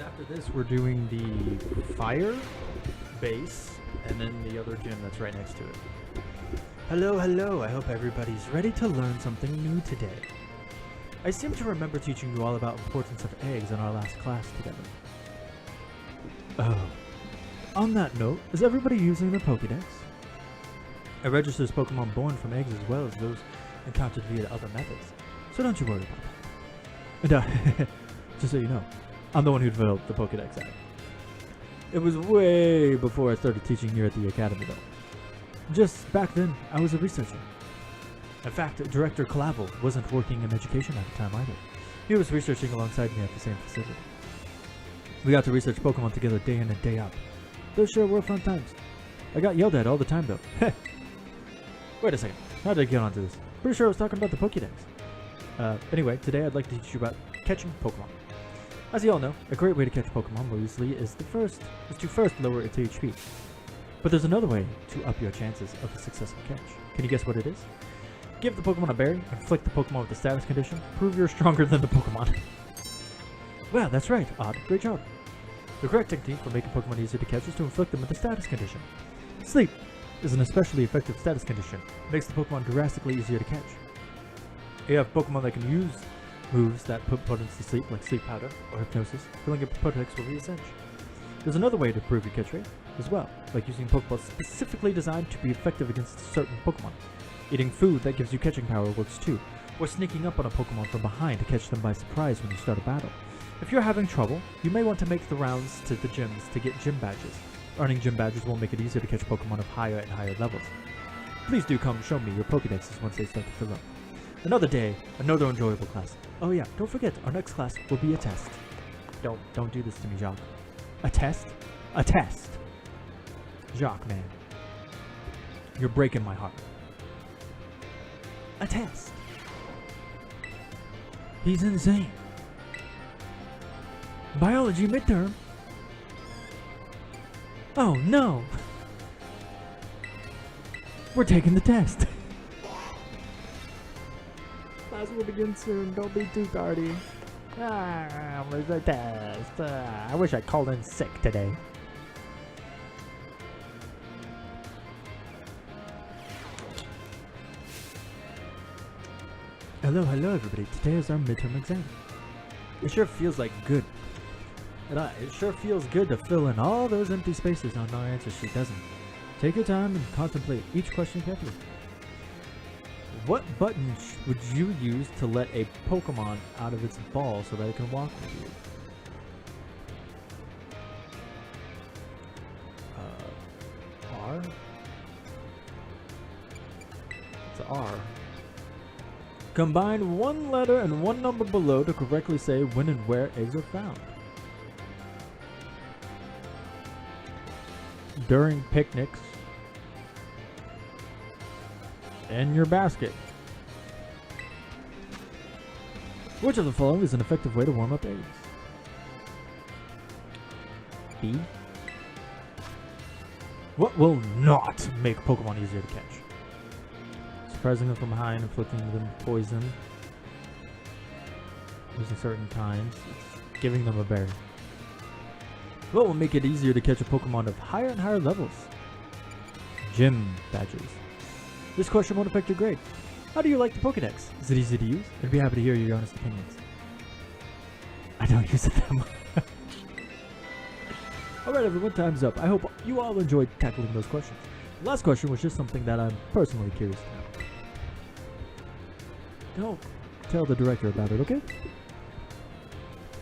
After this, we're doing the fire base and then the other gym that's right next to it. Hello, hello. I hope everybody's ready to learn something new today. I seem to remember teaching you all about importance of eggs in our last class together. Oh. On that note, is everybody using their Pokédex? It registers Pokemon born from eggs as well as those encountered via other methods, so don't you worry about that. And just so you know, I'm the one who developed the Pokédex app. It was way before I started teaching here at the academy though. Just back then, I was a researcher. In fact, Director Clavel wasn't working in education at the time either. He was researching alongside me at the same facility. We got to research Pokemon together day in and day out. Those sure were fun times. I got yelled at all the time though. Wait a second, how did I get onto this? Pretty sure I was talking about the Pokédex. Anyway, today I'd like to teach you about catching Pokemon. As you all know, a great way to catch Pokemon more easily is to first lower its HP. But there's another way to up your chances of a successful catch. Can you guess what it is? Give the Pokemon a berry, inflict the Pokemon with the status condition, prove you're stronger than the Pokemon. Well, that's right, Odd. Great job. The correct technique for making Pokemon easier to catch is to inflict them with the status condition. Sleep is an especially effective status condition. It makes the Pokemon drastically easier to catch. You have Pokemon that can use moves that put opponents to sleep, like Sleep Powder or Hypnosis. Filling up Pokedex will be essential. There's another way to improve your catch rate as well, like using Pokeballs specifically designed to be effective against certain Pokemon. Eating food that gives you catching power works too, or sneaking up on a Pokemon from behind to catch them by surprise when you start a battle. If you're having trouble, you may want to make the rounds to the gyms to get gym badges. Earning gym badges will make it easier to catch Pokemon of higher and higher levels. Please do come show me your Pokedexes once they start to fill up. Another day, another enjoyable class. Oh yeah, don't forget, our next class will be a test. Don't do this to me, Jacques. A test? A test! Jacques, man. You're breaking my heart. A test! He's insane. Biology midterm? Oh no! We're taking the test. Class will begin soon. Don't be too tardy. Where's the test? I wish I called in sick today. Hello everybody. Today is our midterm exam. It sure feels like good. It sure feels good to fill in all those empty spaces on our answer sheet, doesn't it? Take your time and contemplate each question carefully. What button would you use to let a Pokemon out of its ball so that it can walk with you? R? It's R. Combine one letter and one number below to correctly say when and where eggs are found. During picnics. In your basket. Which of the following is an effective way to warm up eggs? B. What will not make Pokemon easier to catch? Surprising them from behind, inflicting them poison. Using certain times. Giving them a berry. What will make it easier to catch a Pokemon of higher and higher levels? Gym badges. This question won't affect your grade. How do you like the Pokedex? Is it easy to use? I'd be happy to hear your honest opinions. I don't use it that much. Alright everyone, time's up. I hope you all enjoyed tackling those questions. The last question was just something that I'm personally curious about. Don't tell the director about it, okay?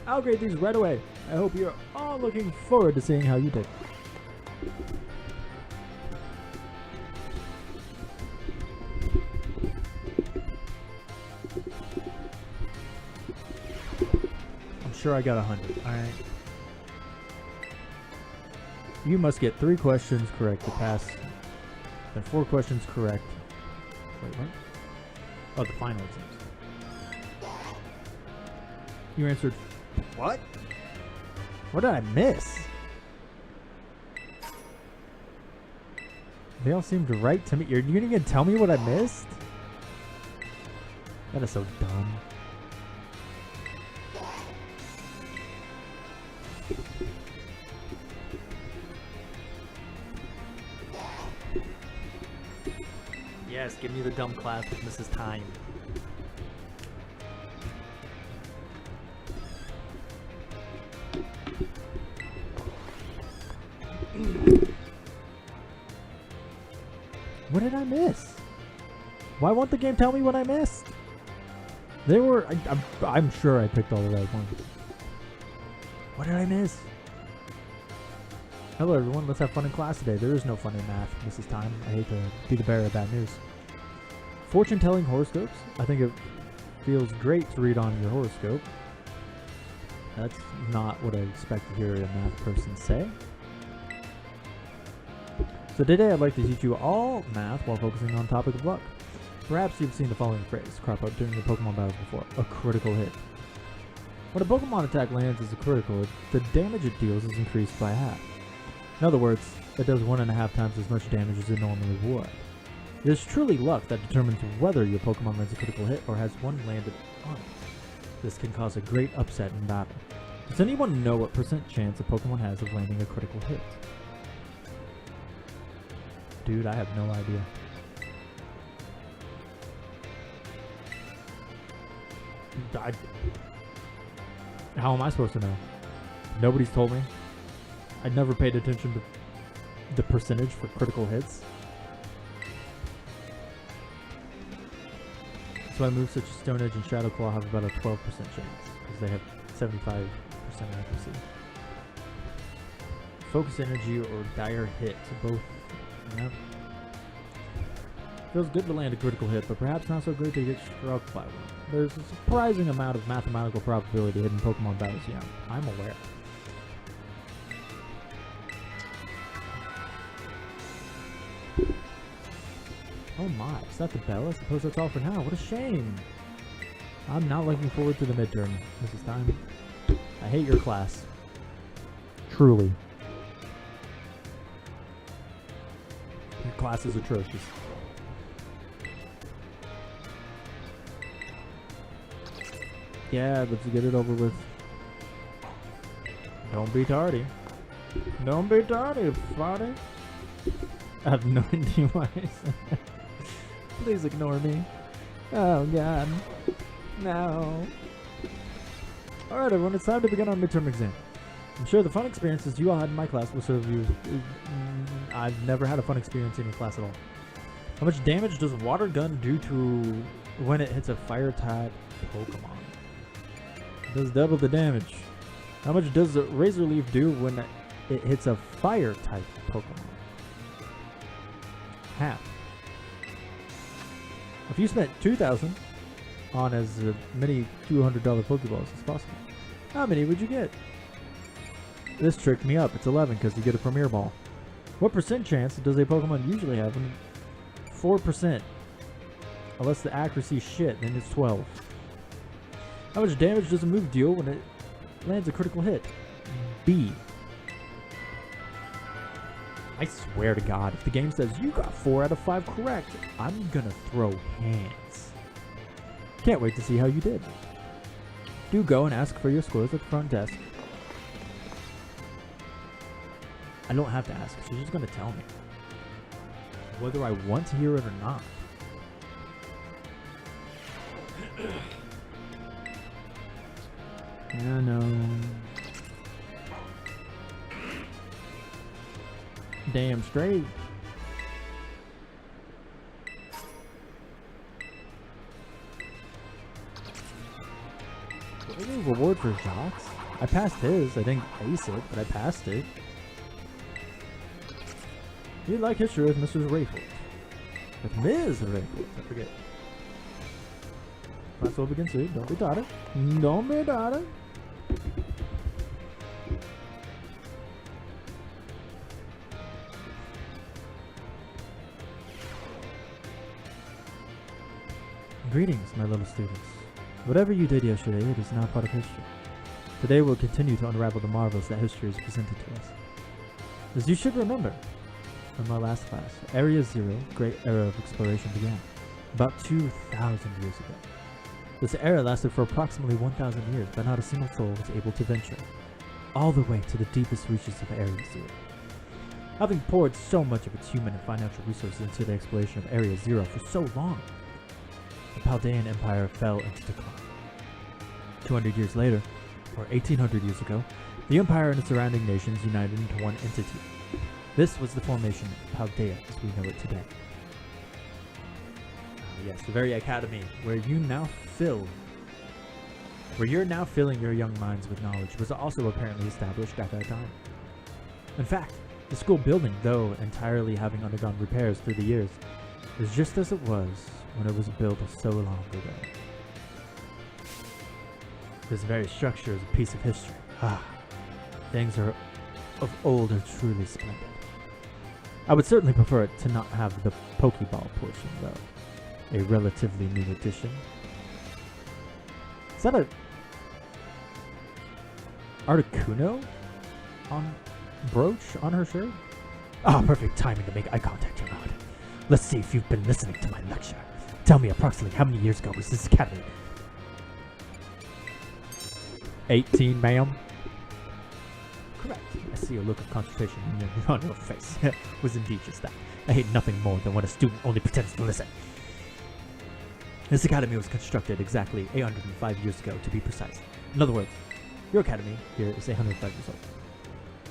I'll grade these right away. I hope you're all looking forward to seeing how you did. Sure, I got 100. Alright. You must get 3 questions correct to pass. Then 4 questions correct. Wait, what? Oh, the final exams. You answered... What? What did I miss? They all seemed right to me. You're gonna tell me what I missed? That is so dumb. Give me the dumb class with Mrs. Time. What did I miss? Why won't the game tell me what I missed? They were... I'm sure I picked all the right ones. What did I miss? Hello everyone, let's have fun in class today. There is no fun in math, Mrs. Time. I hate to be the bearer of bad news. Fortune-telling horoscopes. I think it feels great to read on your horoscope. That's not what I expect to hear a math person say. So today I'd like to teach you all math while focusing on topic of luck. Perhaps you've seen the following phrase crop up during your Pokemon battles before: a critical hit. When a Pokemon attack lands as a critical, the damage it deals is increased by half. In other words, it does 1.5 times as much damage as it normally would. It is truly luck that determines whether your Pokemon lands a critical hit or has one landed on it. This can cause a great upset in battle. Does anyone know what % chance a Pokemon has of landing a critical hit? Dude, I have no idea. How am I supposed to know? Nobody's told me. I never paid attention to the percentage for critical hits. So I move such as Stone Edge and Shadow Claw have about a 12% chance, because they have 75% accuracy. Focus Energy or Dire Hit, both. Yep. Feels good to land a critical hit, but perhaps not so great to get struck by one. There's a surprising amount of mathematical probability hidden in Pokemon battles, yeah, I'm aware. Oh my, is that the bell? I suppose that's all for now. What a shame. I'm not looking forward to the midterm. Mrs. Time. I hate your class. Truly. Your class is atrocious. Yeah, let's get it over with. Don't be tardy. Don't be tardy, Friday. I have no idea why I said that. Please ignore me. Oh god. No. Alright everyone, it's time to begin our midterm exam. I'm sure the fun experiences you all had in my class will serve you. I've never had a fun experience in your class at all. How much damage does Water Gun do to when it hits a fire type Pokemon? It does double the damage. How much does Razor Leaf do when it hits a fire type Pokemon? Half. If you spent $2,000 on as many $200 Pokeballs as possible, how many would you get? This tricked me up. It's 11 because you get a Premier Ball. What % chance does a Pokemon usually have? 4%. Unless the accuracy shit, then it's 12. How much damage does a move deal when it lands a critical hit? B. I swear to God, if the game says you got 4 out of 5 correct, I'm gonna throw hands. Can't wait to see how you did. Do go and ask for your scores at the front desk. I don't have to ask, she's just gonna tell me. Whether I want to hear it or not. Yeah, no. Damn straight. What was the reward for Jocks? I passed his. I didn't ace it, but I passed it. You like history with Mrs. Rayford. With Ms. Rayford. I forget. Class will begin soon. Don't be tardy. Don't be tardy. Greetings, my little students. Whatever you did yesterday, it is now part of history. Today we'll continue to unravel the marvels that history has presented to us. As you should remember, from our last class, Area Zero, Great Era of Exploration began, about 2,000 years ago. This era lasted for approximately 1,000 years, but not a single soul was able to venture all the way to the deepest reaches of Area Zero. having poured so much of its human and financial resources into the exploration of Area Zero for so long. The Paldean Empire fell into decline. 200 years later, or 1800 years ago, the Empire and its surrounding nations united into one entity. This was the formation of Paldea as we know it today. Yes, the very academy where you're now filling your young minds with knowledge was also apparently established at that time. In fact, the school building, though entirely having undergone repairs through the years, is just as it was when it was built so long ago. This very structure is a piece of history. Things of old are truly splendid. I would certainly prefer it to not have the Pokeball portion, though. A relatively new addition. Is that a Articuno on brooch on her shirt? Perfect timing to make eye contact, or not. Let's see if you've been listening to my lecture. Tell me approximately how many years ago was this academy? 18, ma'am. Correct. I see a look of concentration on your face. Was indeed just that. I hate nothing more than when a student only pretends to listen. This academy was constructed exactly 805 years ago, to be precise. In other words, your academy here is 805 years old.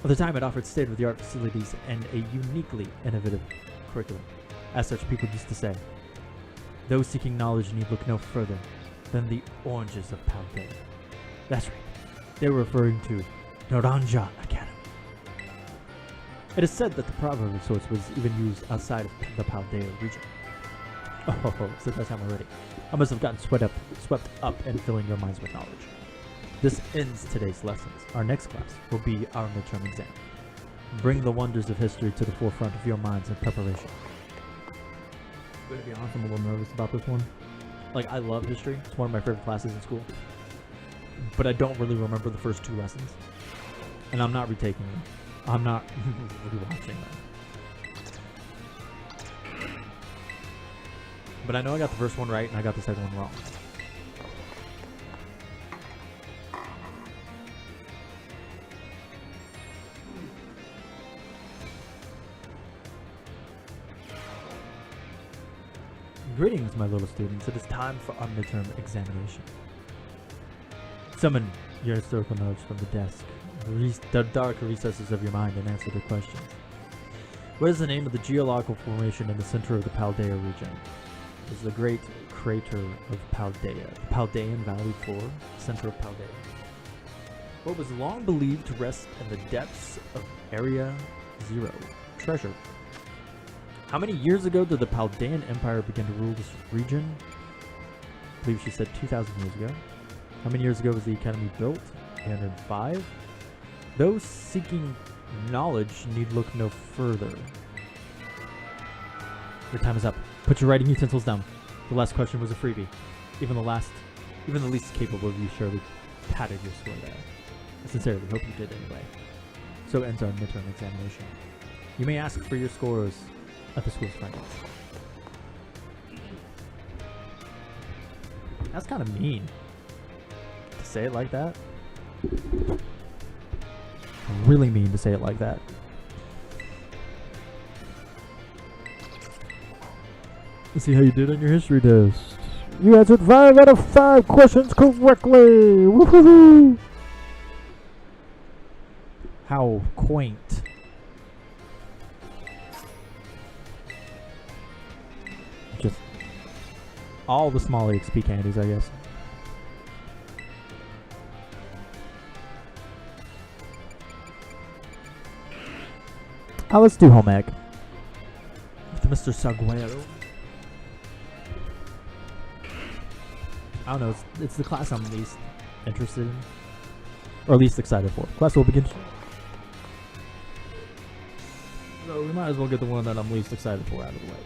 At the time, it offered state-of-the-art facilities and a uniquely innovative curriculum. As such, people used to say, those seeking knowledge need look no further than the oranges of Paldea. That's right. They were referring to Naranja Academy. It is said that the proverb source was even used outside of the Paldea region. So that's time already. I must have gotten swept up and filling your minds with knowledge. This ends today's lessons. Our next class will be our midterm exam. Bring the wonders of history to the forefront of your minds in preparation. I'm gonna be honest, I'm a little nervous about this one. Like, I love history. It's one of my favorite classes in school. But I don't really remember the first 2 lessons. And I'm not retaking them. I'm not rewatching them. But I know I got the first one right and I got the second one wrong. Greetings, my little students. It is time for our midterm examination. Summon your historical knowledge from the desk, the dark recesses of your mind, and answer the questions. What is the name of the geological formation in the center of the Paldea region? It is the Great Crater of Paldea, the Paldean Valley Floor, center of Paldea. What was long believed to rest in the depths of Area Zero? Treasure. How many years ago did the Paldean Empire begin to rule this region? I believe she said 2,000 years ago. How many years ago was the academy built? 805. Those seeking knowledge need look no further. Your time is up. Put your writing utensils down. The last question was a freebie. Even the least capable of you surely patted your score there. I sincerely hope you did anyway. So ends our midterm examination. You may ask for your scores at the school's finals. That's kind of mean to say it like that. Really mean to say it like that. Let's see how you did on your history test. You answered 5 out of 5 questions correctly. Woohoo! How quaint. Just all the small XP candies, I guess. Let's do home ec with Mr. Saguero. I don't know, it's the class I'm least interested in, or least excited for. Class will begin. So we might as well get the one that I'm least excited for out of the way.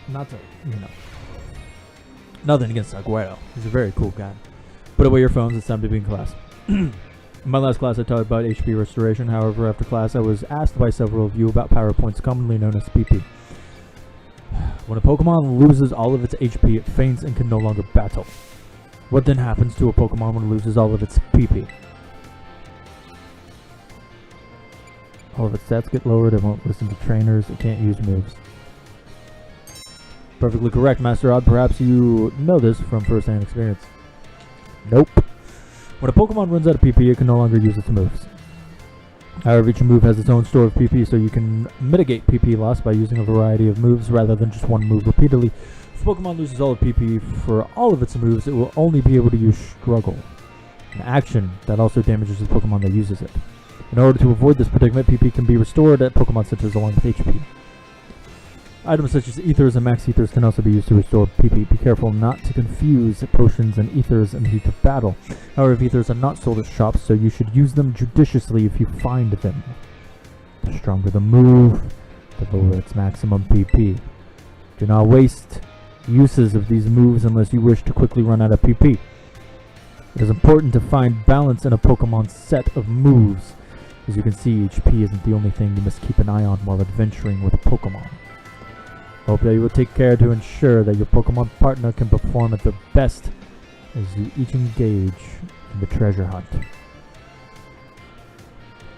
Not to, nothing against Aguero. He's a very cool guy. Put away your phones, it's time to be in class. In my last class I taught about HP restoration. However, after class I was asked by several of you about power points, commonly known as PP. When a Pokemon loses all of its HP, it faints and can no longer battle. What then happens to a Pokemon when it loses all of its PP? All of its stats get lowered. It won't listen to trainers. It can't use moves. Perfectly correct, Master Odd. Perhaps you know this from first-hand experience. Nope. When a Pokemon runs out of PP, it can no longer use its moves. However, each move has its own store of PP, so you can mitigate PP loss by using a variety of moves rather than just one move repeatedly. If a Pokemon loses all of PP for all of its moves, it will only be able to use Struggle, an action that also damages the Pokemon that uses it. In order to avoid this predicament, PP can be restored at Pokemon Centers along with HP. Items such as Ethers and Max Ethers can also be used to restore PP. Be careful not to confuse potions and Ethers in the heat of battle. However, Ethers are not sold at shops, so you should use them judiciously if you find them. The stronger the move, the lower its maximum PP. Do not waste uses of these moves unless you wish to quickly run out of PP. It is important to find balance in a Pokemon set of moves. As you can see, HP isn't the only thing you must keep an eye on while adventuring with a Pokemon. Hope that you will take care to ensure that your Pokemon partner can perform at their best as you each engage in the treasure hunt.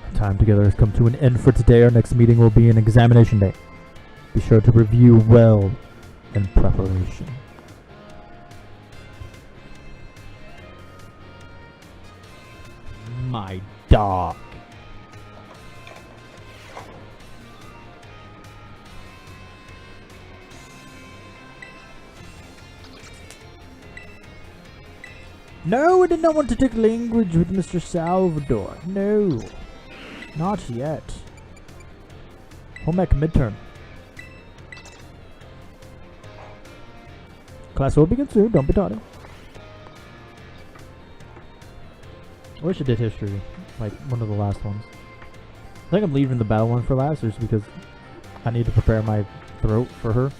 Our time together has come to an end for today. Our next meeting will be an examination day. Be sure to review well in preparation. My dog. No, I did not want to take language with Mr. Salvador. No. Not yet. Home ec midterm. Class will begin soon, don't be tardy. I wish I did history, like one of the last ones. I think I'm leaving the battle one for last, just because I need to prepare my throat for her.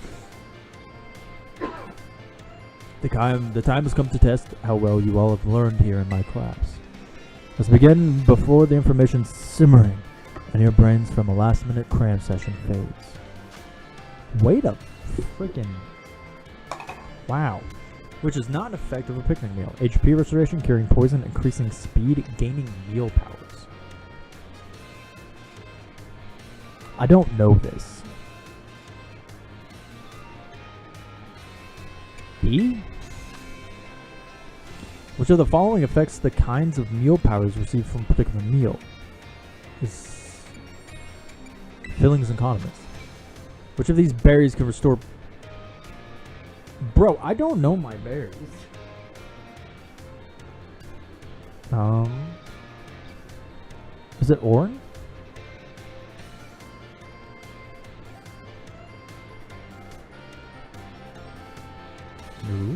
The time has come to test how well you all have learned here in my class. Let's begin before the information simmering in your brains from a last-minute cram session fades. Wait a freaking... Wow. Which is not an effect of a picnic meal. HP restoration, curing poison, increasing speed, gaining meal powers. I don't know this. B? Which of the following affects the kinds of meal powers received from a particular meal? Is fillings and condiments. Which of these berries can restore... Bro, I don't know my berries. Is it orange? No.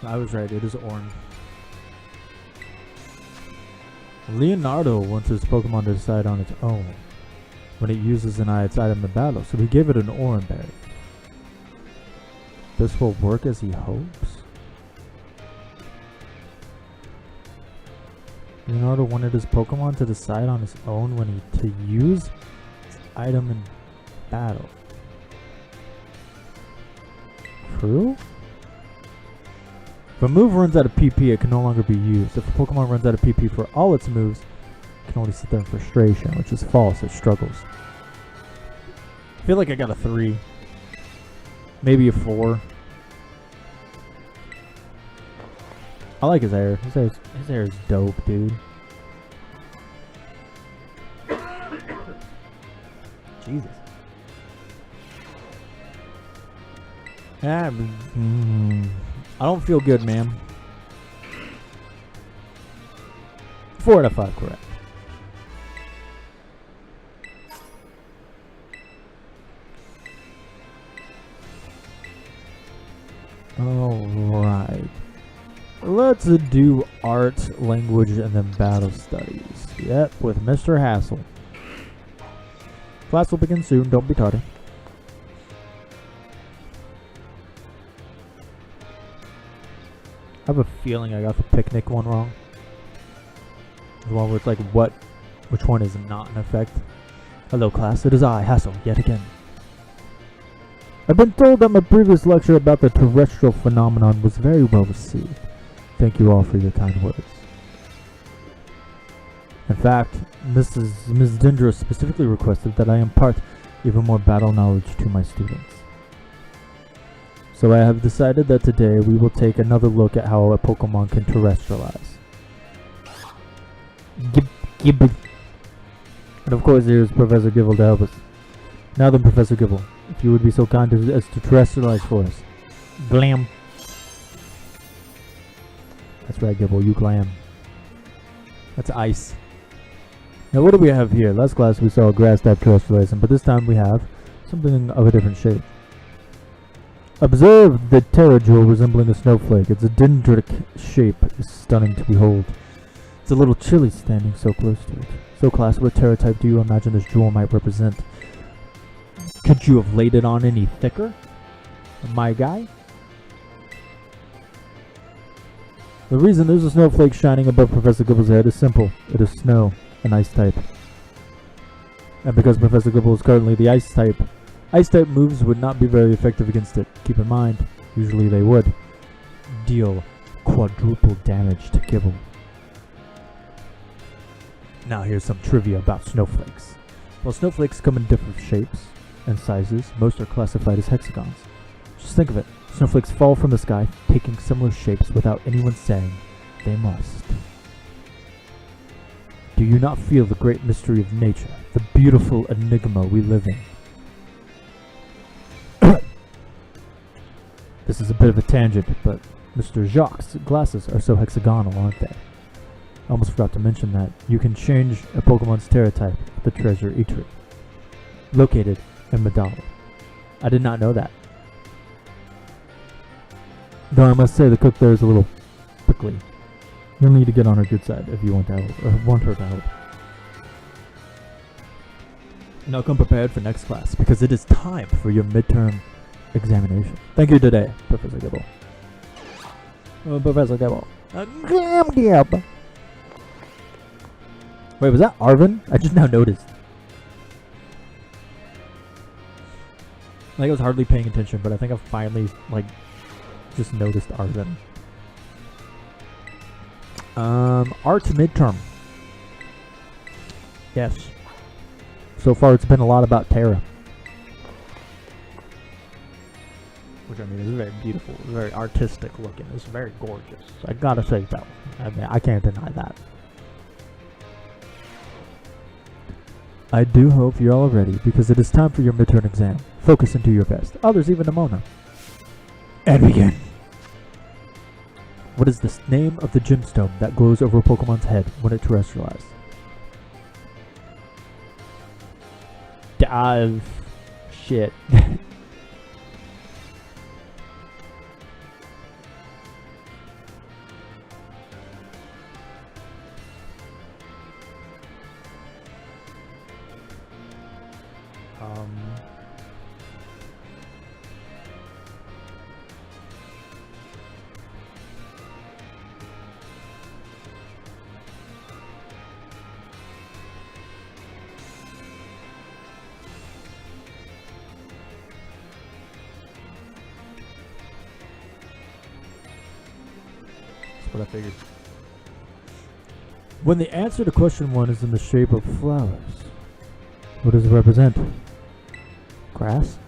I was right, it is orange. Leonardo wants his Pokemon to decide on its own when it uses its item in battle, so we gave it an orange berry. This will work as he hopes. Leonardo wanted his Pokemon to decide on its own when to use its item in battle. True? If a move runs out of PP, it can no longer be used. If a Pokemon runs out of PP for all its moves, it can only sit there in frustration, which is false. It struggles. I feel like I got a 3. Maybe a 4. I like his hair. His hair is dope, dude. Jesus. I don't feel good, ma'am. 4 out of 5 correct. Alright. Let's do art, language, and then battle studies. Yep, with Mr. Hassel. Class will begin soon, don't be tardy. I have a feeling I got the picnic one wrong. The one where it's like which one is not in effect. Hello class, it is I, Hassel, yet again. I've been told that my previous lecture about the terrestrial phenomenon was very well received. Thank you all for your kind words. In fact, Ms. Dendra specifically requested that I impart even more battle knowledge to my students. So I have decided that today we will take another look at how a Pokemon can terrestrialize. And of course here's Professor Gibble to help us. Now then, Professor Gibble, if you would be so kind as to terrestrialize for us. Glam. That's right, Gibble, you glam. That's ice. Now what do we have here? Last class we saw a grass type terrestrializing, but this time we have something of a different shape. Observe the Terrajewel resembling a snowflake. Its dendritic shape is stunning to behold. It's a little chilly standing so close to it. So class, what Terra type do you imagine this jewel might represent? Could you have laid it on any thicker, my guy? The reason there's a snowflake shining above Professor Gibble's head is simple. It is snow, an ice type. And because Professor Gibble is currently the ice type moves would not be very effective against it. Keep in mind, usually they would deal quadruple damage to Gibble. Now here's some trivia about snowflakes. While snowflakes come in different shapes and sizes, most are classified as hexagons. Just think of it. Snowflakes fall from the sky, taking similar shapes without anyone saying they must. Do you not feel the great mystery of nature, the beautiful enigma we live in? This is a bit of a tangent, but Mr. Jacques' glasses are so hexagonal, aren't they? I almost forgot to mention that you can change a Pokemon's Terra type at the Treasure Eatery, located in Medali. I did not know that. Though I must say the cook there is a little prickly. You'll need to get on her good side if you want to help, or want her to help. Now come prepared for next class, because it is time for your midterm examination. Thank you today, Professor Gibble. Professor Gibble. Wait, was that Arvin? I just now noticed. Like I was hardly paying attention, but I think I finally, just noticed Arvin. Art midterm. Yes. So far it's been a lot about Terra. Which I mean is very beautiful, very artistic looking. It's very gorgeous. I gotta say so. I mean, I can't deny that. I do hope you're all ready, because it is time for your midterm exam. Focus and do your best. Others even Nimona. And begin. What is the name of the gemstone that glows over Pokemon's head when it terrestrializes? Shit. What I figured. When the answer to question 1 is in the shape of flowers, what does it represent? Grass?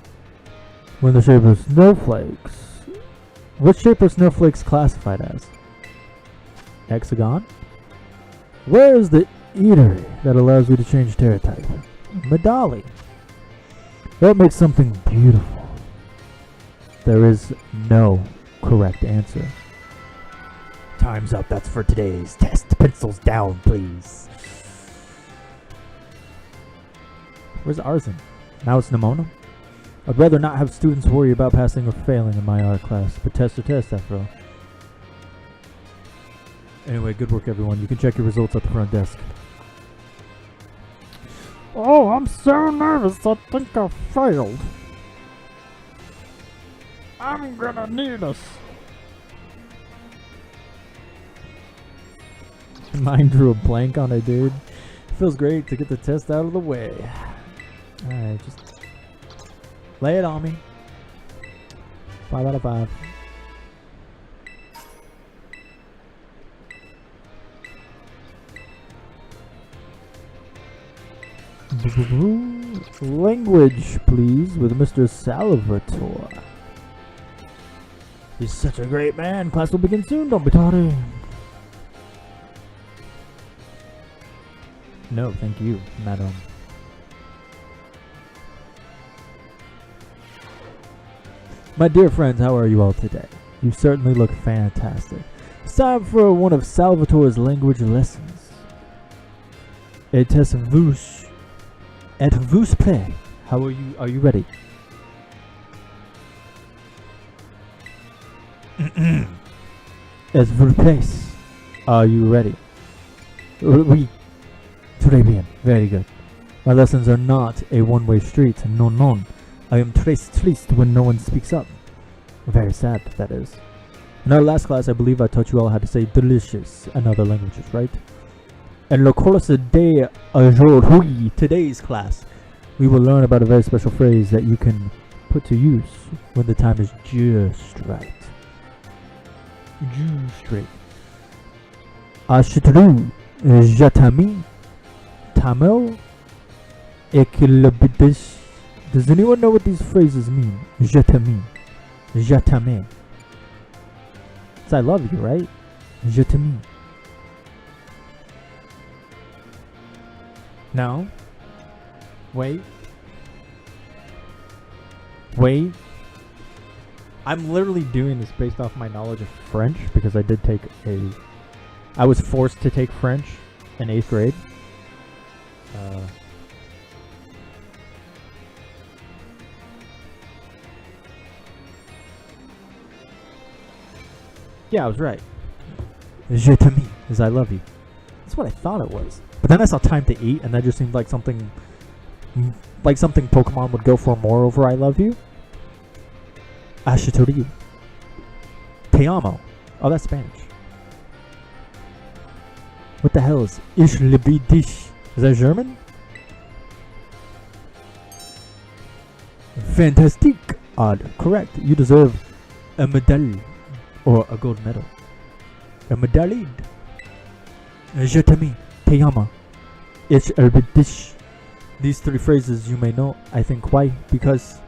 When the shape of snowflakes, what shape are snowflakes classified as? Hexagon? Where is the eatery that allows you to change Terra type? Medali. What makes something beautiful? There is no correct answer. Time's up. That's for today's test. Pencils down, please. Where's Arzen? Now it's Nimona? I'd rather not have students worry about passing or failing in my art class, but test or test after all. Anyway, good work everyone. You can check your results at the front desk. Oh, I'm so nervous. I think I failed. I'm gonna need us. Mine drew a blank on it, dude. Feels great to get the test out of the way. Alright, just lay it on me. 5 out of 5. Language, please, with Mr. Salvatore. He's such a great man. Class will begin soon. Don't be tardy. No, thank you, madam. My dear friends, how are you all today? You certainly look fantastic. It's time for one of Salvatore's language lessons. Et vous plaît. How are you? Are you ready? Et vous plaît. Are you ready? Oui. Très bien. Very good. My lessons are not a one-way street. Non, non. I am triste when no one speaks up. Very sad, that is. In our last class, I believe I taught you all how to say delicious and other languages, right? In le cours d'aujourd'hui, today's class, we will learn about a very special phrase that you can put to use when the time is just right. Just right. Achèteras j'attends tamel et que le bidish. Does anyone know what these phrases mean? J'attends. J'attends. It's I love you, right? J'attends. No. Wait. I'm literally doing this based off my knowledge of French because I was forced to take French in 8th grade. Yeah, I was right. Je t'aime is I love you. That's what I thought it was. But then I saw time to eat, and that just seemed like something Pokemon would go for more over I love you. Achèteras. Te amo. Oh, that's Spanish. What the hell is Ich liebe dich? Is that German? Fantastic. Odd. Correct. You deserve a medal. Or a gold medal. A medallion. Je t'aime. Te amo. Ich liebe dich. These 3 phrases you may know, I think. Why? Because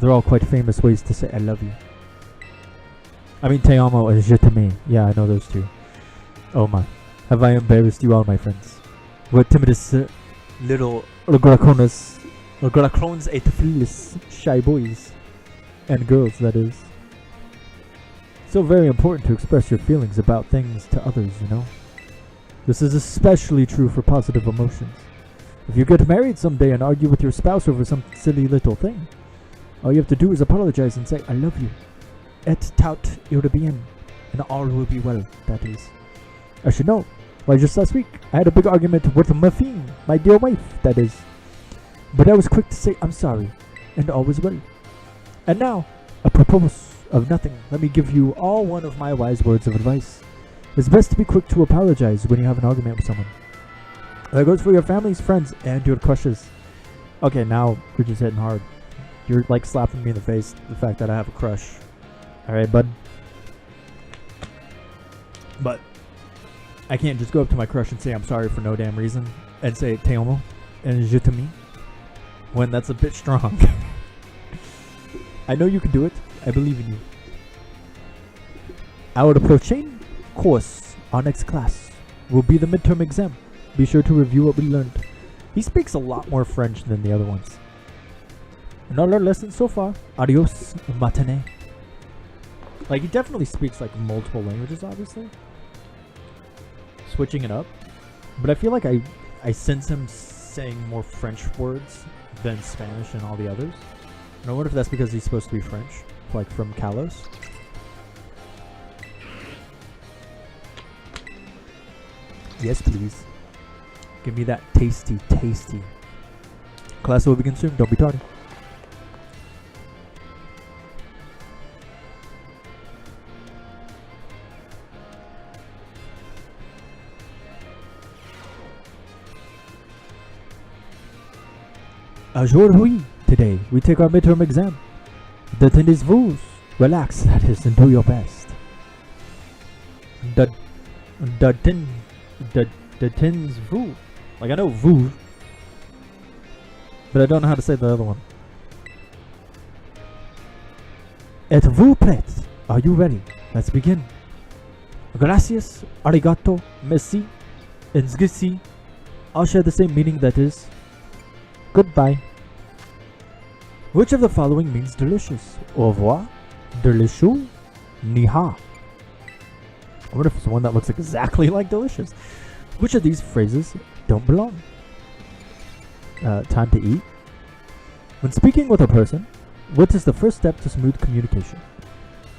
they're all quite famous ways to say I love you. I mean, te amo and je t'aime. Yeah, I know those 2. Oh my. Have I embarrassed you all, my friends? We're timidest little gracrones et frillis, shy boys. And girls, that is. So very important to express your feelings about things to others, you know? This is especially true for positive emotions. If you get married someday and argue with your spouse over some silly little thing, all you have to do is apologize and say, I love you. Et tout ira bien. And all will be well, that is. I should know. Why, just last week, I had a big argument with ma fille, my dear wife, that is. But I was quick to say, I'm sorry. And all was well. And now, apropos of nothing, let me give you all one of my wise words of advice. It's best to be quick to apologize when you have an argument with someone. That goes for your families, friends, and your crushes. Okay, now we're just hitting hard. You're like slapping me in the face, the fact that I have a crush. Alright, bud? But I can't just go up to my crush and say I'm sorry for no damn reason and say te amo and je t'aime when that's a bit strong. I know you can do it. I believe in you. Our approaching course, our next class, will be the midterm exam. Be sure to review what we learned. He speaks a lot more French than the other ones. In all our lessons so far, adios matinee. Like, he definitely speaks like multiple languages, obviously. Switching it up. But I feel like I sense him saying more French words than Spanish and all the others. And I wonder if that's because he's supposed to be French, like from Kalos. Yes, please. Give me that tasty, tasty Class will begin soon. Don't be tardy. Aujourd'hui, today, we take our midterm exam. Détendez-vous. Relax, that is, and do your best. Détendez-vous. Like, I know vous, but I don't know how to say the other one. Êtes-vous prêts? Are you ready? Let's begin. Gracias, arigato, merci, and zgisi all share the same meaning, that is, goodbye. Which of the following means delicious? Au revoir, delicieux, ni hao. I wonder if it's one that looks exactly like delicious. Which of these phrases don't belong? Time to eat. When speaking with a person, what is the first step to smooth communication?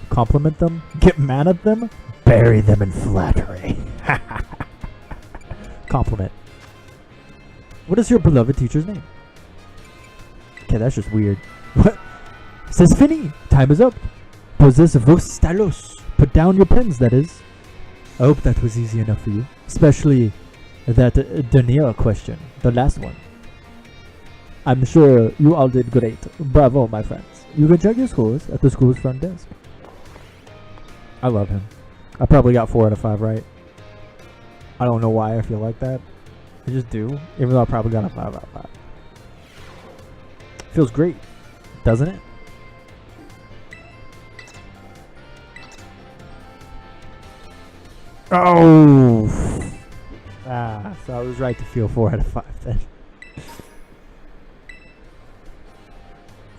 Compliment them, get mad at them, bury them in flattery. Compliment. What is your beloved teacher's name? Okay, that's just weird. What? C'est fini. Time is up. Posez vos stylos. Put down your pens, that is. I hope that was easy enough for you. Especially that dernier question. The last one. I'm sure you all did great. Bravo, my friends. You can check your scores at the school's front desk. I love him. I probably got 4 out of 5 right. I don't know why I feel like that. I just do. Even though I probably got a 5 out of 5. Feels great, doesn't it? Oh! So I was right to feel 4 out of 5 then.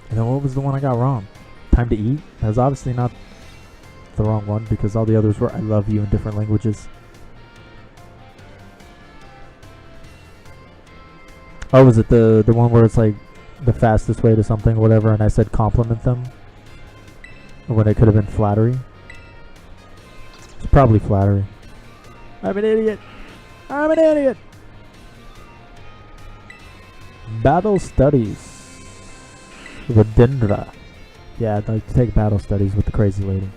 And then what was the one I got wrong? Time to eat? That was obviously not the wrong one because all the others were I love you in different languages. Oh, was it the one where it's like the fastest way to something or whatever, and I said compliment them when it could have been flattery? It's probably flattery. I'm an idiot. I'm an idiot. Battle studies. Vadendra. Yeah, I'd like to take battle studies with the crazy lady.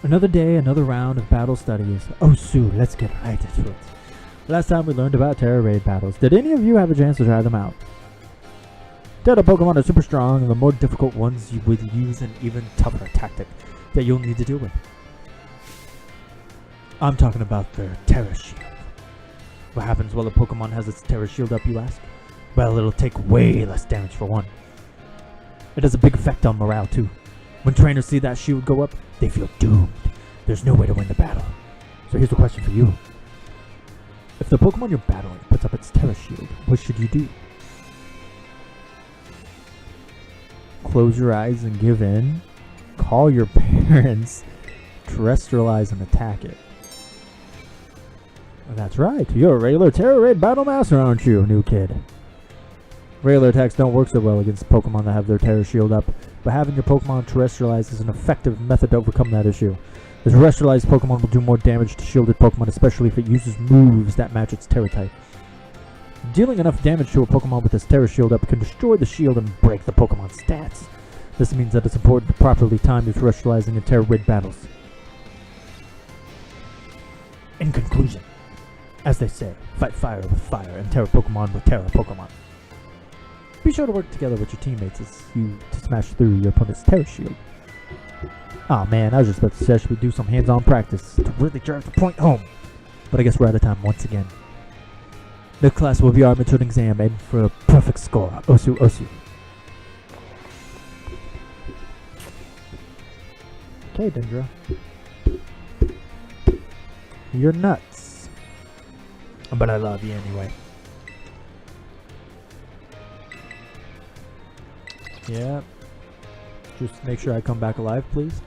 Another day, another round of battle studies. Oh, Sue, let's get right into it. Last time we learned about Terra Raid battles. Did any of you have a chance to try them out? Terra Pokemon are super strong, and the more difficult ones you will use an even tougher tactic that you'll need to deal with. I'm talking about their Terra Shield. What happens while a Pokemon has its Terra Shield up, you ask? Well, it'll take way less damage for one. It has a big effect on morale, too. When trainers see that shield go up, they feel doomed. There's no way to win the battle. So here's the question for you. If the Pokemon you're battling puts up its Terra Shield, what should you do? Close your eyes and give in? Call your parents? Terrestrialize and attack it? That's right, you're a regular Terra Raid battle master, aren't you, new kid? Regular attacks don't work so well against Pokemon that have their Terra Shield up, but having your Pokemon terrestrialize is an effective method to overcome that issue. The terrestrialized Pokemon will do more damage to shielded Pokemon, especially if it uses moves that match its Terra type. Dealing enough damage to a Pokemon with its Terra Shield up can destroy the shield and break the Pokemon's stats. This means that it's important to properly time your terrestrializing in Terra Raid battles. In conclusion, as they say, fight fire with fire and Terra Pokemon with Terra Pokemon. Be sure to work together with your teammates as you to smash through your opponent's Terra Shield. Aw man, I was just about to suggest we do some hands-on practice to really drive the point home. But I guess we're out of time once again. The class will be our midterm exam, aiming for a perfect score. Osu, Osu. Okay, Dendra. You're nuts. But I love you anyway. Yeah. Just make sure I come back alive, please.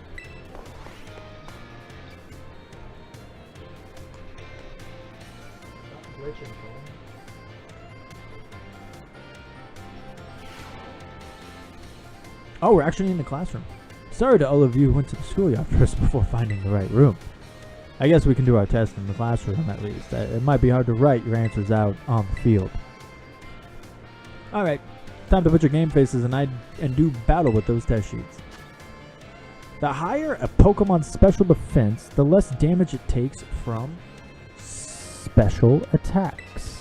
Oh, we're actually in the classroom. Sorry to all of you who went to the schoolyard first before finding the right room. I guess we can do our test in the classroom at least. It might be hard to write your answers out on the field. Alright, time to put your game faces and do battle with those test sheets. The higher a Pokemon's special defense, the less damage it takes from special attacks.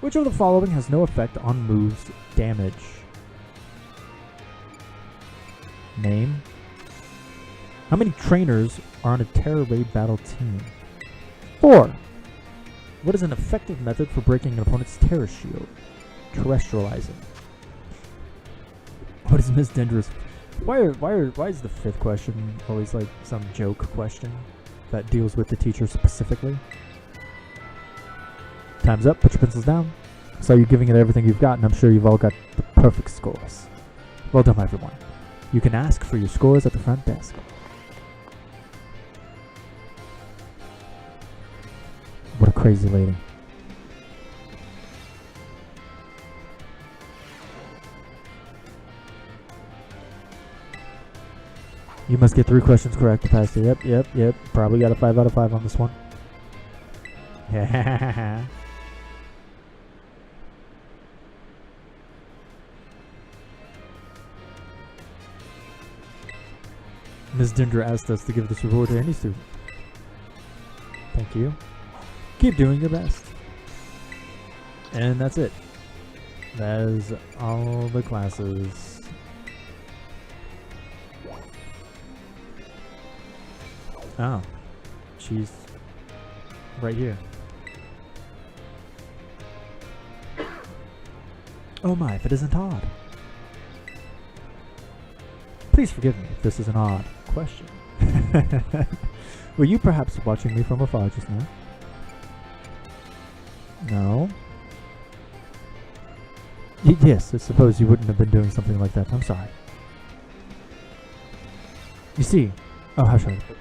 Which of the following has no effect on moves damage? Name. How many trainers are on a Terra Raid battle team? 4. What is an effective method for breaking an opponent's Terra Shield? Terrestrializing. What is Miss Dendra's... Why is the 5th question always like some joke question that deals with the teacher specifically? Time's up. Put your pencils down. I saw you giving it everything you've got, and I'm sure you've all got the perfect scores. Well done, everyone. You can ask for your scores at the front desk. What a crazy lady. You must get 3 questions correct to pass it. Yep. Probably got a 5 out of 5 on this one. Yeah. Ms. Dendra asked us to give this reward to any student. Thank you. Keep doing your best. And that's it. That is all the classes. Oh. She's right here. Oh my, if it isn't odd. Please forgive me if this is an odd question. Were you perhaps watching me from afar just now? No. Yes, I suppose you wouldn't have been doing something like that. I'm sorry. You see, oh, how should I put this?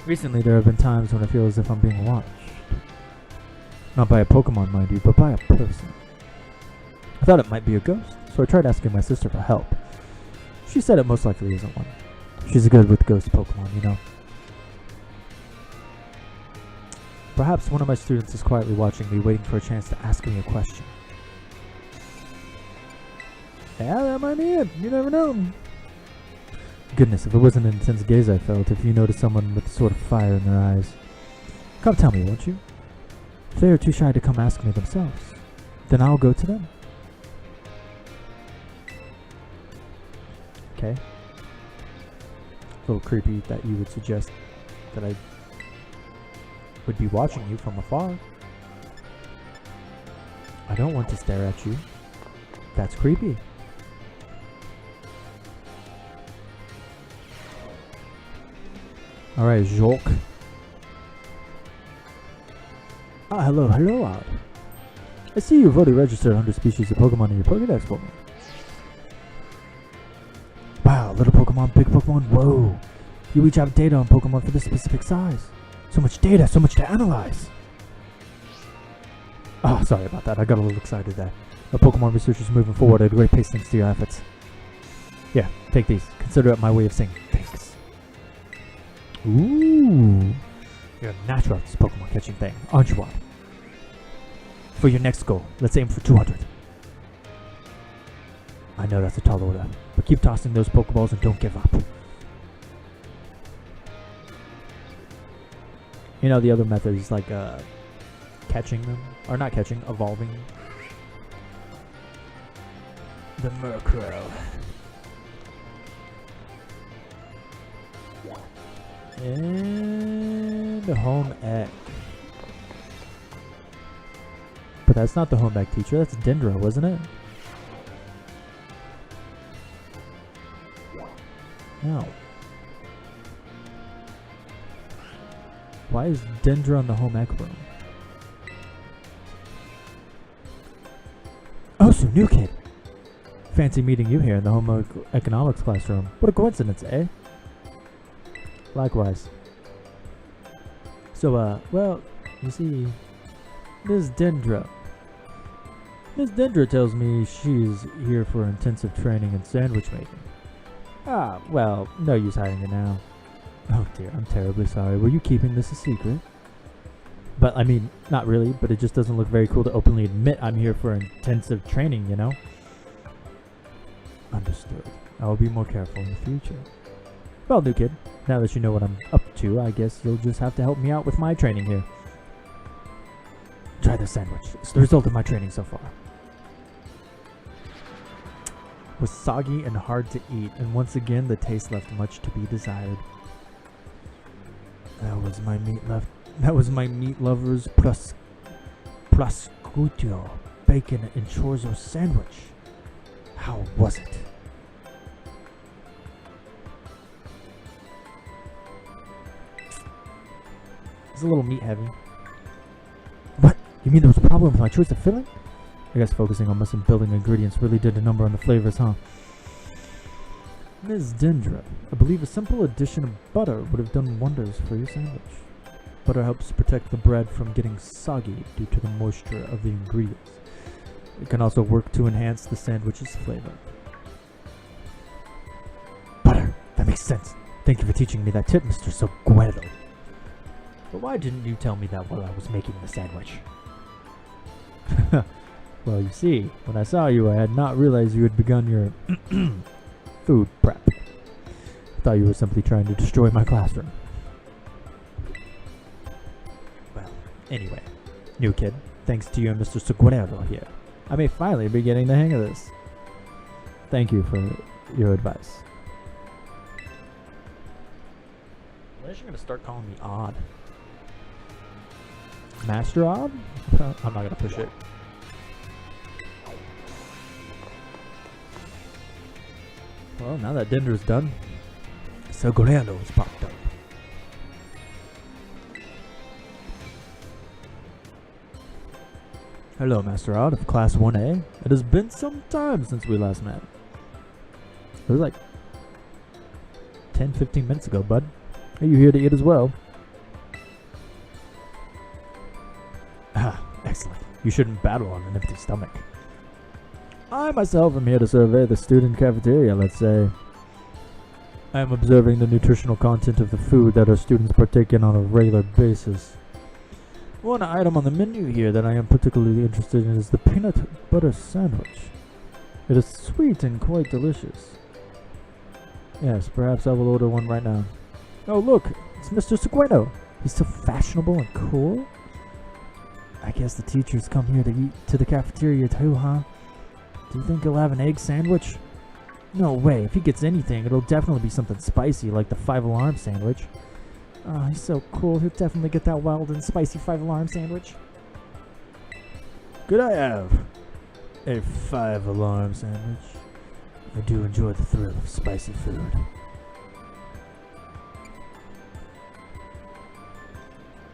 Recently, there have been times when I feel as if I'm being watched. Not by a Pokemon, mind you, but by a person. I thought it might be a ghost, so I tried asking my sister for help. She said it most likely isn't one. She's good with ghost Pokemon, you know. Perhaps one of my students is quietly watching me, waiting for a chance to ask me a question. Yeah, that might be it. You never know. Goodness, if it wasn't an intense gaze I felt, if you noticed someone with a sort of fire in their eyes. Come tell me, won't you? If they are too shy to come ask me themselves, then I'll go to them. Okay. A little creepy that you would suggest that I would be watching you from afar. I don't want to stare at you. That's creepy. Alright, Jolk. Ah, hello, Odd. I see you've already registered 100 species of Pokemon in your Pokédex for me. Wow, little Pokemon, big Pokemon, whoa. You each have data on Pokemon for this specific size. So much data, so much to analyze. Oh, sorry about that, I got a little excited there. The Pokemon research is moving forward at a great pace thanks to your efforts. Yeah, take these. Consider it my way of saying thanks. Ooh. You're a natural at this Pokemon catching thing, aren't you, Odd? For your next goal, let's aim for 200. I know that's a tall order, but keep tossing those Pokeballs and don't give up. You know, the other method is like catching them, or not catching, evolving. The Murkrow. And the home ec. But that's not the home ec teacher, that's Dendra, wasn't it? No. Why is Dendra in the home ec room? Oh, so new kid. Fancy meeting you here in the home economics classroom. What a coincidence, eh? Likewise. So, well, you see, this Dendra. Miss Dendra tells me she's here for intensive training in sandwich making. Ah, well, no use hiding it now. Oh dear, I'm terribly sorry. Were you keeping this a secret? But, I mean, not really, but it just doesn't look very cool to openly admit I'm here for intensive training, you know? Understood. I will be more careful in the future. Well, new kid, now that you know what I'm up to, I guess you'll just have to help me out with my training here. Try this sandwich. It's the result of my training so far. It was soggy and hard to eat, and once again the taste left much to be desired. That was my meat lover's prosciutto, bacon, and chorizo sandwich. How was it? It's a little meat heavy. What? You mean there was a problem with my choice of filling? I guess focusing on muscle building ingredients really did a number on the flavors, huh? Ms. Dendra, I believe a simple addition of butter would have done wonders for your sandwich. Butter helps protect the bread from getting soggy due to the moisture of the ingredients. It can also work to enhance the sandwich's flavor. Butter, that makes sense. Thank you for teaching me that tip, Mr. Seguero. But why didn't you tell me that while I was making the sandwich? Well, you see, when I saw you, I had not realized you had begun your food prep. I thought you were simply trying to destroy my classroom. Well, anyway, new kid, thanks to you and Mr. Seguero here, I may finally be getting the hang of this. Thank you for your advice. When is she going to start calling me Odd? Master Odd? I'm not going to push it. Well, now that dinner's done, Seguero's popped up. Hello, Master Odd of Class 1A. It has been some time since we last met. It was like 10-15 minutes ago, bud. Are you here to eat as well? Ah, excellent. You shouldn't battle on an empty stomach. I myself am here to survey the student cafeteria, let's say. I am observing the nutritional content of the food that our students partake in on a regular basis. One item on the menu here that I am particularly interested in is the peanut butter sandwich. It is sweet and quite delicious. Yes, perhaps I will order one right now. Oh look, it's Mr. Seguero. He's so fashionable and cool. I guess the teachers come here to eat to the cafeteria too, huh? Do you think he'll have an egg sandwich? No way, if he gets anything, it'll definitely be something spicy like the 5-alarm sandwich. Oh, he's so cool, he'll definitely get that wild and spicy 5-alarm sandwich. Could I have a 5-alarm sandwich? I do enjoy the thrill of spicy food.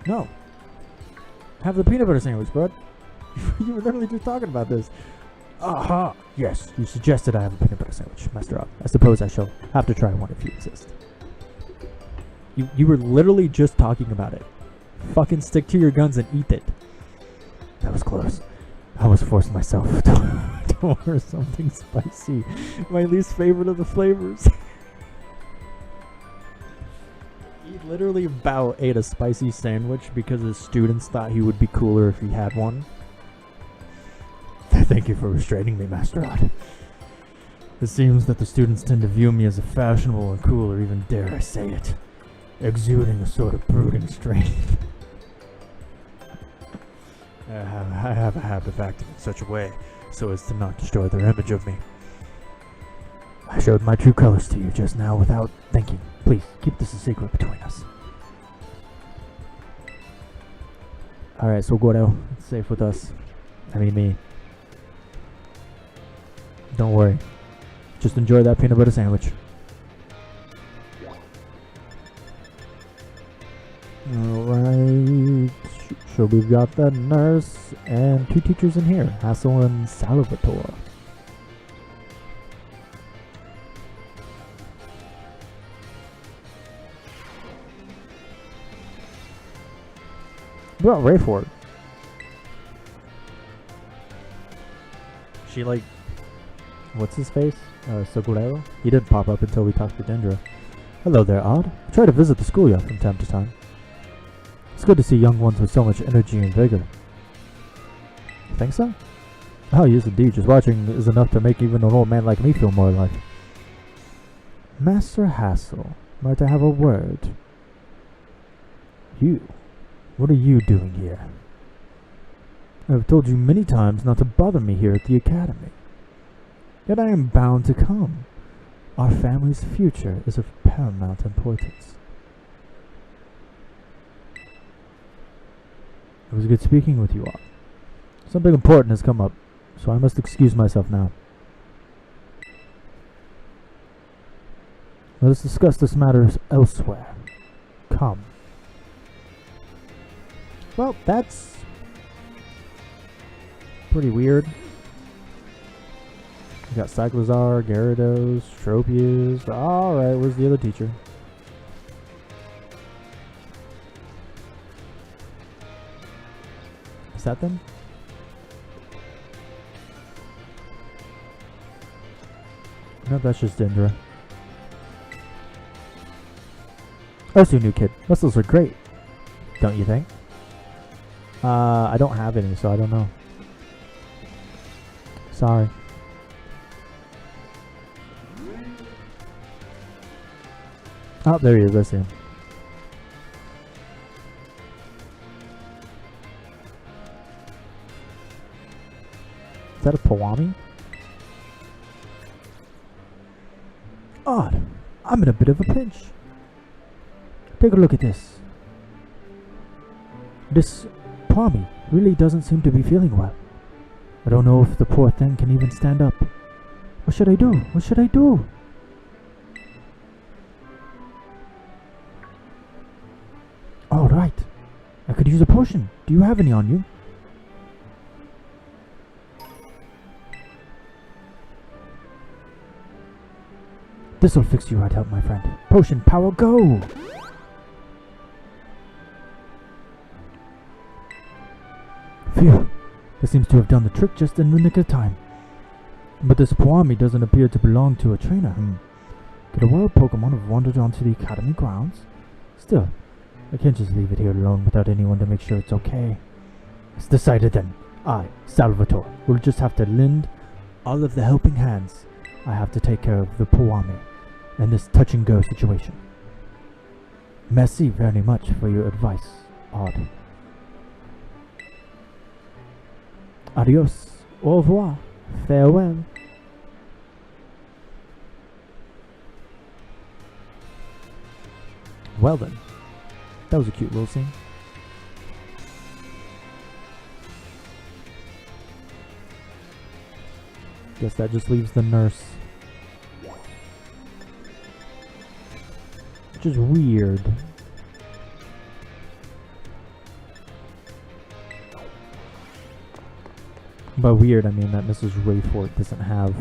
No. Have the peanut butter sandwich, bud. You were literally just talking about this. Aha! Yes, you suggested I have a peanut butter sandwich, Master Odd. I suppose I shall have to try one if you insist. You were literally just talking about it. Fucking stick to your guns and eat it. That was close. I almost forced myself to order something spicy. My least favorite of the flavors. He literally about ate a spicy sandwich because his students thought he would be cooler if he had one. Thank you for restraining me, Master Odd. It seems that the students tend to view me as a fashionable and cool, or even dare I say it, exuding a sort of brooding strength. I have a habit of acting in such a way so as to not destroy their image of me. I showed my true colors to you just now without thinking. Please, keep this a secret between us. Alright, so Gordo, it's safe with us. I mean me. Don't worry. Just enjoy that peanut butter sandwich. Alright. So we've got the nurse and 2 teachers in here. Hassel and Salvatore. What about Rayford? she like... What's his face? Sogurero? He didn't pop up until we talked to Dendra. Hello there, Odd. I try to visit the schoolyard from time to time. It's good to see young ones with so much energy and vigor. You think so? Oh, yes indeed. Just watching is enough to make even an old man like me feel more alive. Master Hassel, might I have a word? You? What are you doing here? I have told you many times not to bother me here at the academy. Yet I am bound to come. Our family's future is of paramount importance. It was good speaking with you all. Something important has come up, so I must excuse myself now. Let us discuss this matter elsewhere. Come. Well, that's pretty weird. We got Cyclozar, Gyarados, Tropius. Alright, where's the other teacher? Is that them? No, that's just Dendra. That's your new kid. Whistles are great. Don't you think? I don't have any, so I don't know. Sorry. Oh, there he is. I see him. Is that a Poami? Odd. I'm in a bit of a pinch. Take a look at this. This Poami really doesn't seem to be feeling well. I don't know if the poor thing can even stand up. What should I do? What should I do? Alright. I could use a potion. Do you have any on you? This'll fix you right out, my friend. Potion power, go! Phew. This seems to have done the trick just in the nick of time. But this Poami doesn't appear to belong to a trainer. Could a wild Pokemon have wandered onto the academy grounds? Still, I can't just leave it here alone without anyone to make sure it's okay. It's decided then. I, Salvatore, will just have to lend all of the helping hands I have to take care of the Poami in this touch-and-go situation. Merci very much for your advice, Odd. Adios, au revoir, farewell. Well then, that was a cute little scene. Guess that just leaves the nurse. Which is weird. By weird, I mean that Mrs. Rayford doesn't have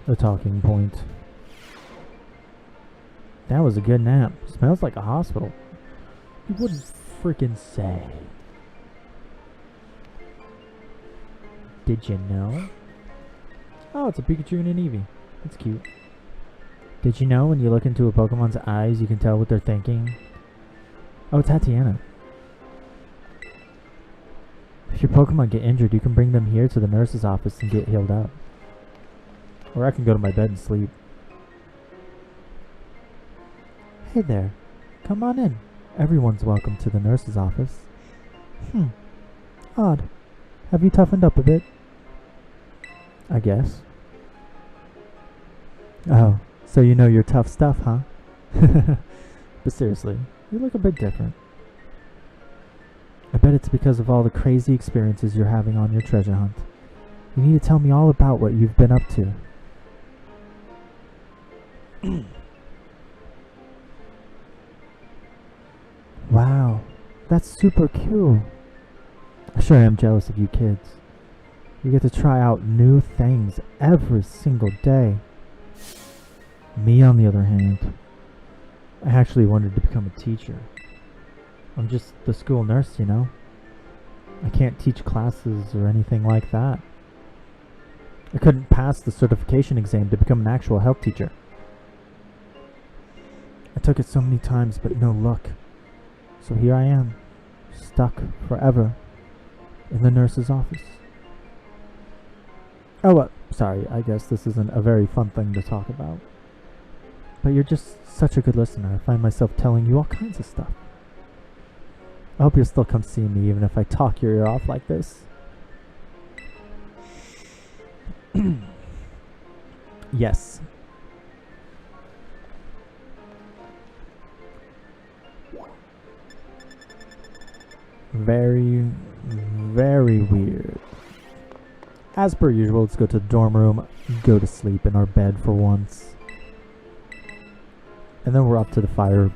a talking point. That was a good nap. Smells like a hospital. You wouldn't freaking say. Did you know? Oh, it's a Pikachu and an Eevee. That's cute. Did you know when you look into a Pokemon's eyes, you can tell what they're thinking? Oh, it's Tatiana. If your Pokemon get injured, you can bring them here to the nurse's office and get healed up. Or I can go to my bed and sleep. Hey there. Come on in. Everyone's welcome to the nurse's office. Odd. Have you toughened up a bit? I guess. Oh, so you know your tough stuff, huh? But seriously, you look a bit different. I bet it's because of all the crazy experiences you're having on your treasure hunt. You need to tell me all about what you've been up to. Wow, that's super cool. I sure am jealous of you kids. You get to try out new things every single day. Me, on the other hand, I actually wanted to become a teacher. I'm just the school nurse, you know. I can't teach classes or anything like that. I couldn't pass the certification exam to become an actual health teacher. I took it so many times, but no luck. So here I am, stuck forever in the nurse's office. Oh, sorry, I guess this isn't a very fun thing to talk about. But you're just such a good listener. I find myself telling you all kinds of stuff. I hope you'll still come see me even if I talk your ear off like this. Yes. Very, very weird. As per usual, let's go to the dorm room, go to sleep in our bed for once. And then we're up to the fire